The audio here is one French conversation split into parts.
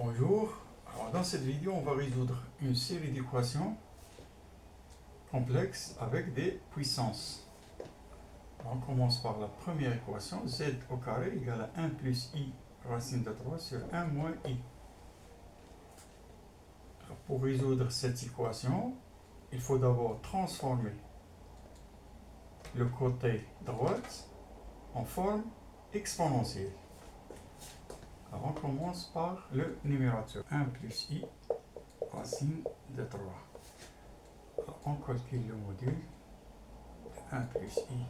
Bonjour, alors dans cette vidéo on va résoudre une série d'équations complexes avec des puissances. Alors, on commence par la première équation, z au carré égale à 1 plus i racine de 3 sur 1 moins i. Alors, pour résoudre cette équation, il faut d'abord transformer le côté droite en forme exponentielle. Alors on commence par le numérateur, 1 plus i racine de 3. Alors, on calcule le module, 1 plus i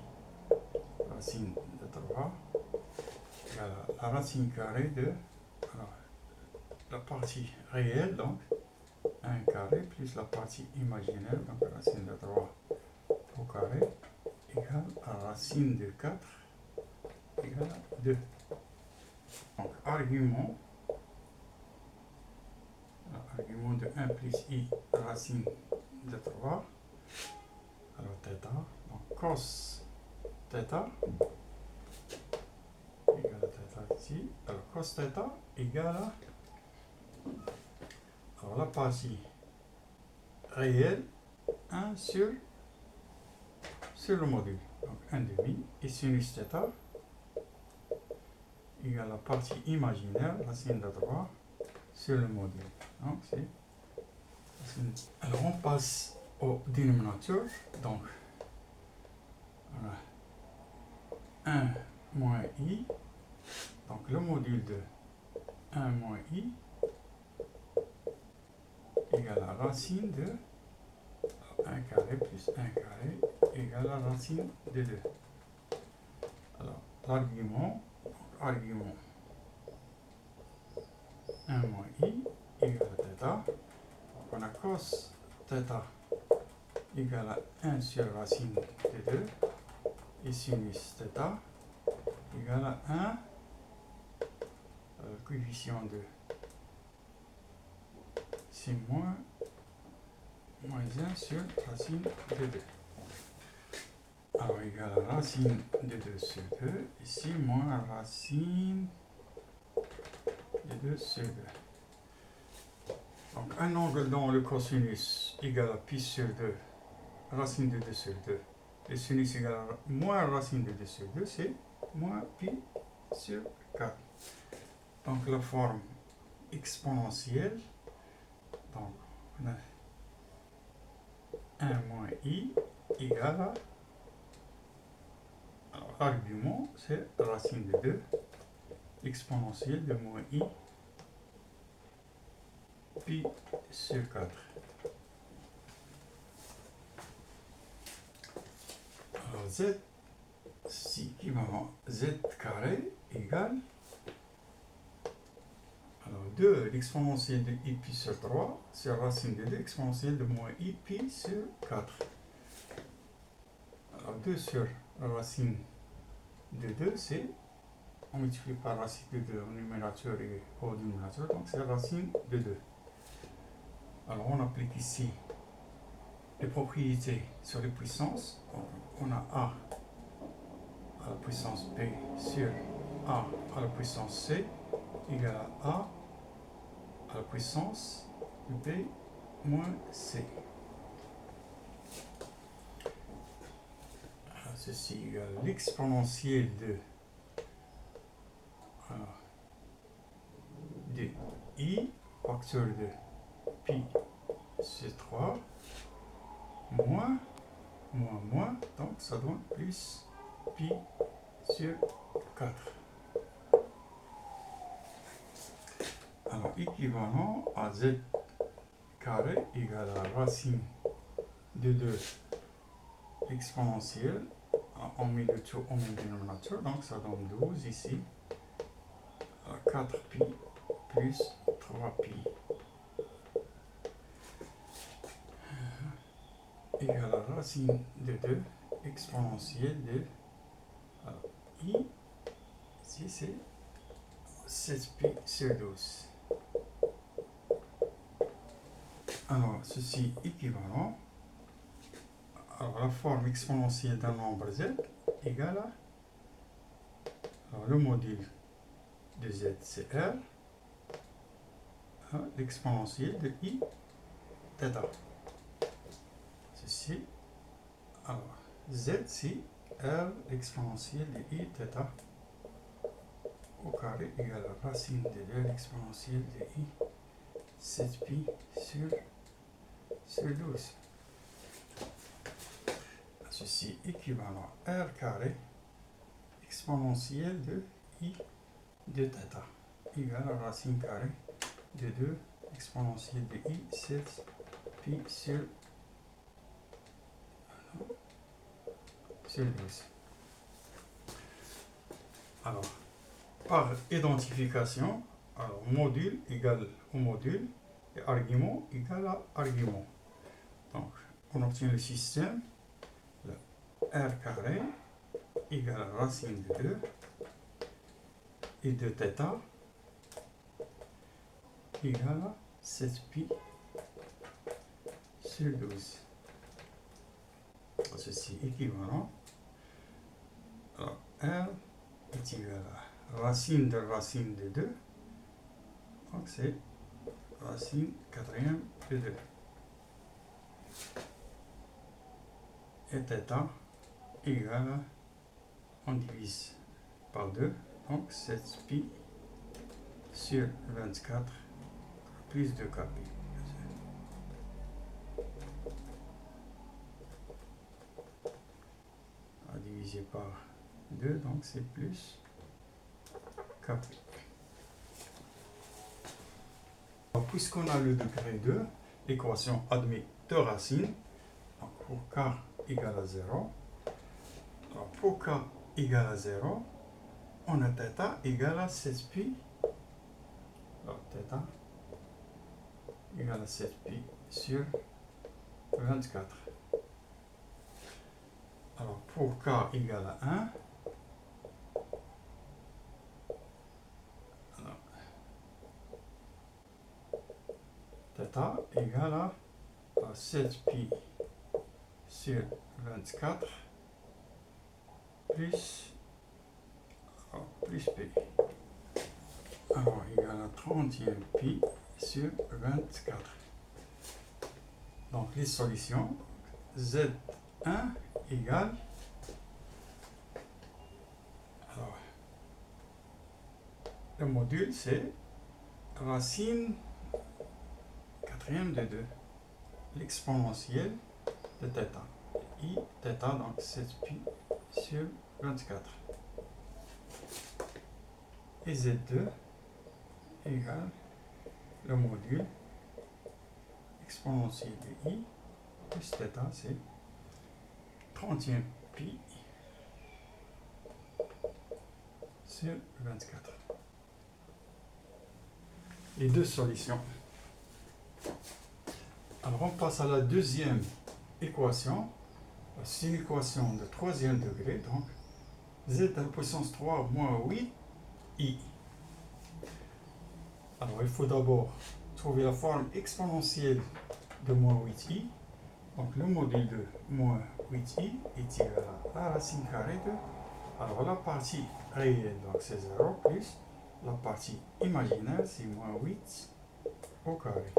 racine de 3 égale à la racine carrée de la partie réelle, donc 1 carré, plus la partie imaginaire, donc racine de 3 au carré, égale à racine de 4 égale à 2. Donc argument de 1 plus i racine de 3, alors θ, donc cos θ égale à θ ici, alors cos θ égale à, alors la partie réelle, 1 sur le module, donc 1 demi, et sinus θ égale à la partie imaginaire, racine de 3 sur le module. Donc c'est, alors on passe au dénominateur, donc voilà, 1 moins i, donc le module de 1 moins i égale à racine de 1 carré plus 1 carré égale à racine de 2. Alors l'argument 1 moins i égale à θ. Donc on a cos θ égale à 1 sur racine de 2 et sinus θ égale à 1, le coefficient de c'est moins 1 sur racine de 2. Alors égale à racine de 2 sur 2, ici moins racine de 2 sur 2. Donc un angle dont le cosinus égale à pi sur 2, racine de 2 sur 2, et sinus égale à moins racine de 2 sur 2, c'est moins pi sur 4. Donc la forme exponentielle, donc on a 1 moins i égale à, alors l'argument c'est racine de 2 exponentielle de moins i pi sur 4. Alors z, c'est équivalent z carré égale, alors 2 l'exponentielle de i pi sur 3 sur racine de 2 exponentielle de moins i pi sur 4. Alors 2 sur racine de 2, c'est, on multiplie par racine de 2 au numérateur et au dénominateur, donc c'est racine de 2. Alors on applique ici les propriétés sur les puissances. Donc, on a a à la puissance b sur a à la puissance c égale à la puissance b moins c. Alors, ceci égale l'exponentielle de i facteur de pi sur 3 moins, donc ça donne plus pi sur 4. Alors équivalent à z carré égale à racine de 2 exponentielle, on met le tout au même dénominateur, donc ça donne 12 ici, 4 pi plus 3 pi égale à racine de 2 exponentielle de i, ici c'est 16 pi sur 12. Alors ceci équivalent, alors la forme exponentielle d'un nombre z égale à, alors le module de z c'est r, l'exponentielle de I θ. Ceci, alors Z, c'est R l'exponentielle de I θ au carré égale à racine de 2 l'exponentielle de I 7pi sur 12. Ceci équivalent à R carré exponentielle de I de θ égale à racine carrée de 2 exponentielle de I 7pi sur 12. Alors, par identification, alors module égale au module et argument égale à argument. Donc, on obtient le système, le R carré égale à racine de 2 et de θ égale à 7pi sur 12. Ceci est équivalent. Alors, R est égal à racine de 2. Donc, c'est racine quatrième de 2. Et θ égale à, on divise par 2, donc 7pi sur 24 plus 2kpi. Divisé par 2, donc c'est plus kp. Puisqu'on a le degré 2, l'équation admet deux racines. Donc pour k égale à 0, alors pour k égale à 0, on a θ égale à 7pi. Alors θ égale à 7pi sur 24. Alors pour k égale à 1, θ égale à 7pi sur 24 plus p. Alors égale à 30e pi sur 24. Donc les solutions, Z1 égale, alors le module c'est racine quatrième de 2, l'exponentielle de θ, I θ, donc 7pi sur 24. Et Z2 égale le module exponentielle de I plus θ, c'est 30e pi sur 24. Les deux solutions. Alors on passe à la deuxième équation. C'est une équation de troisième degré, donc z à la puissance 3 moins 8i. Alors il faut d'abord trouver la forme exponentielle de moins 8i. Donc le module de moins 8i est égal à la racine carrée de, alors la partie réelle, donc c'est 0, plus la partie imaginaire, c'est moins 8 au carré.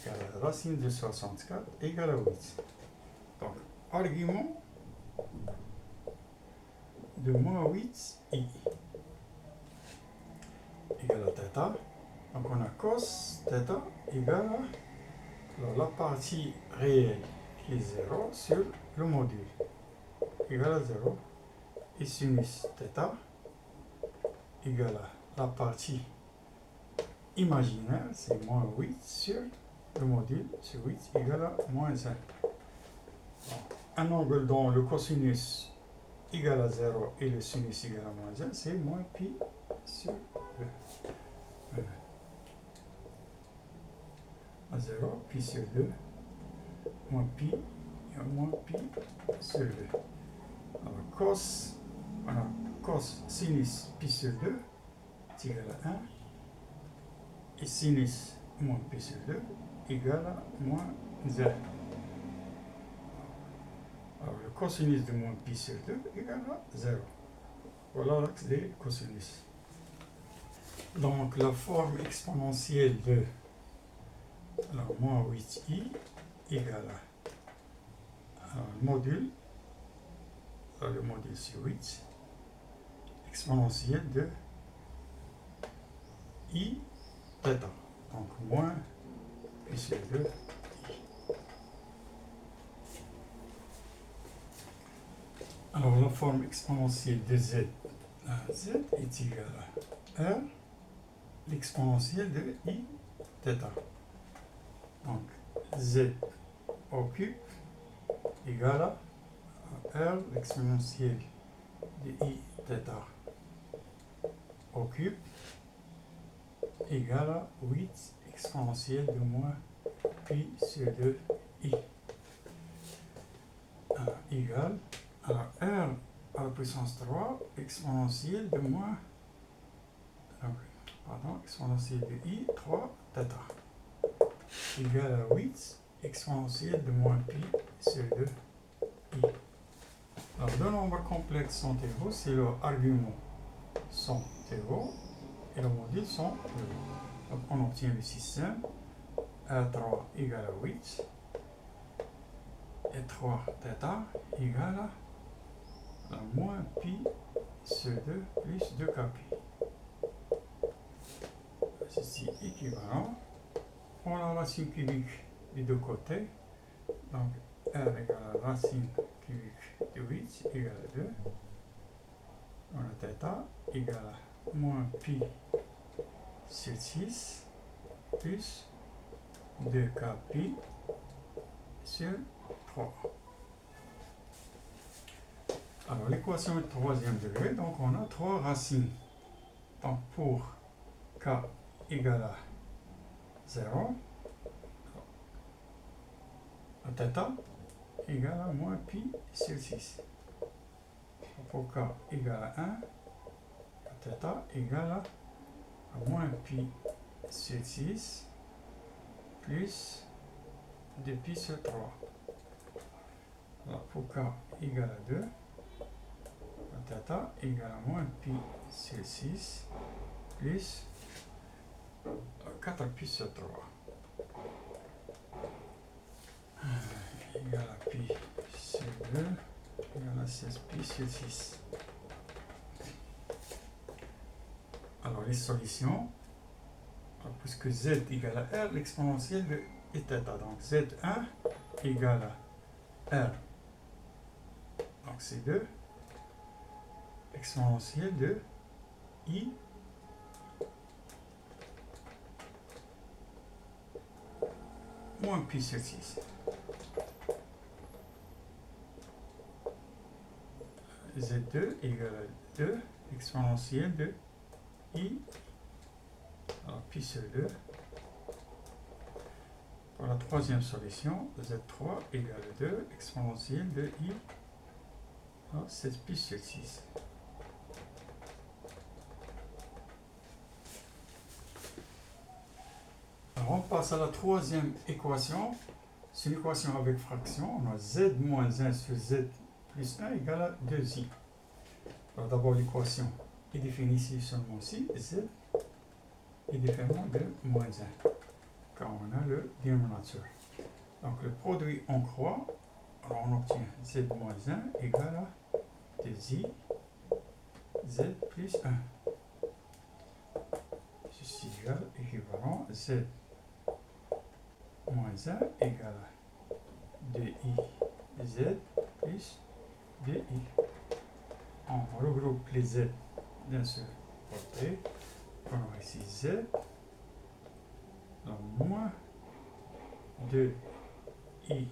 Égale à la racine de 64 égale à 8. Donc, argument de moins 8i égale à θ. Donc on a cos θ égale à, alors, la partie réelle qui est 0 sur le module égale à 0 et sinus θ égale à la partie imaginaire, c'est moins 8 sur le module sur 8 égale à moins 1. Un angle dont le cosinus égale à 0 et le sinus égale à moins 1, c'est moins pi sur 2. À 0, pi sur 2, moins pi, et moins pi sur 2. Alors cos, voilà, cos sinus pi sur 2 est égal à 1, et sinus moins pi sur 2 égale à moins 1. Alors le cosinus de moins pi sur 2 égale à 0. Voilà l'axe des cosinus. Donc la forme exponentielle de Alors, moins 8i égale le module sur 8 exponentielle de i θ. Donc, moins pi sur 2 i. Alors, la forme exponentielle de z est égale à r, l'exponentielle de i θ. Donc, z au cube égale à r, l'exponentielle de i θ au cube égale à 8 exponentielle de moins pi sur 2 i égale à r à la puissance 3 exponentielle de moins exponentielle de i 3 θ égale à 8 exponentielle de moins pi sur 2 i. Alors, deux nombres complexes sont égaux si leurs arguments sont égaux et le module sont égaux. Donc, on obtient le système R3 égale à 8 et 3 θ égale à moins pi sur 2 plus 2 kpi. Ceci équivalent. On a la racine cubique des deux côtés. Donc, R égale à racine cubique de 8 égale à 2. On a θ égale à moins pi sur 6 plus 2 kpi sur 3. Alors, l'équation est de troisième degré, donc on a trois racines. Donc, pour k égale à 0, θ égale à moins pi sur 6. Pour k égale à 1, θ égale à moins pi sur 6 plus 2 pi sur 3. Alors, pour k égale à 2, θ égale à moins pi sur 6 plus 4 pi sur 3 égale à pi sur 2 égale à 16 pi sur 6. Alors, les solutions, puisque z égale à r, l'exponentielle de θ. Donc, z1 égale à r. Donc, c'est 2 exponentielle de i moins pi sur 6. Z2 égale à 2 exponentielle de i pi sur 2. Pour la troisième solution, Z3 égale à 2 exponentielle de i 16 pi sur 6. Alors, on passe à la troisième équation. C'est une équation avec fraction. On a z moins 1 sur z plus 1 égale à 2i. Alors, d'abord, l'équation est définie ici seulement ici. Z est différent de moins 1, car on a le dénominateur. Donc, le produit en croix, alors on obtient z moins 1 égale à 2i z plus 1. Ceci égale équivalent z moins 1 égale à 2i z plus 2i. On regroupe les z d'un seul côté. On a ici z, donc moins 2i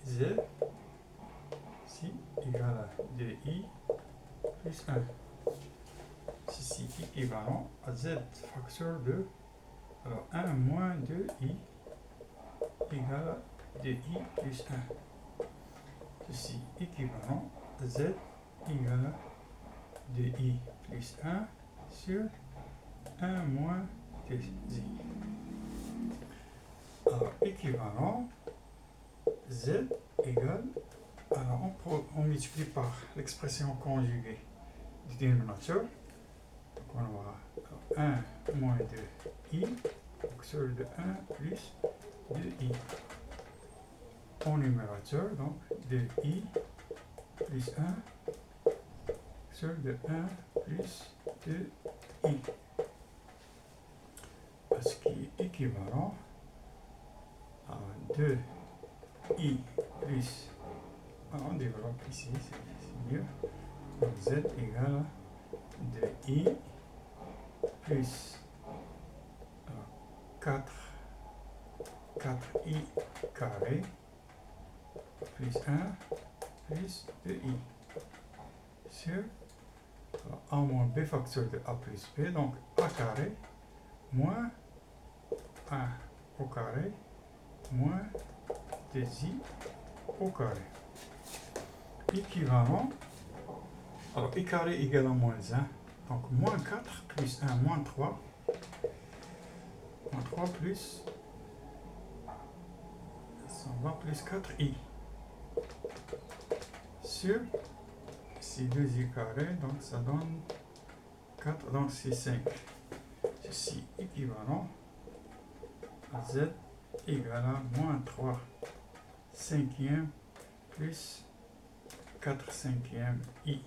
z, ici égale à 2i plus 1. Ceci équivalent à z facteur de, alors 1 moins 2i égale à 2i plus 1. Ceci équivalent à z égale à 2i plus 1 sur 1 moins 2i. Alors, équivalent, z égale, alors on multiplie par l'expression conjuguée du dénominateur. Donc on aura 1 moins 2i, facteur de 1 plus 2i. En numérateur, donc 2i plus 1 sur de 1 plus 2i. Ce qui est équivalent à 2i plus, on développe ici, c'est mieux, donc z égale à 2i plus 4i carré plus 1 plus 2i sur a moins b facteur de a plus b, donc a carré moins 1 au carré moins 2i au carré. Équivalent, alors i carré égale à moins 1, donc moins 4 plus 1 moins 3 plus, ça va plus 4i sur, c'est 2i carré, donc ça donne 4, donc c'est 5. Ceci équivalent à z égale à moins 3 cinquième plus 4 cinquième i.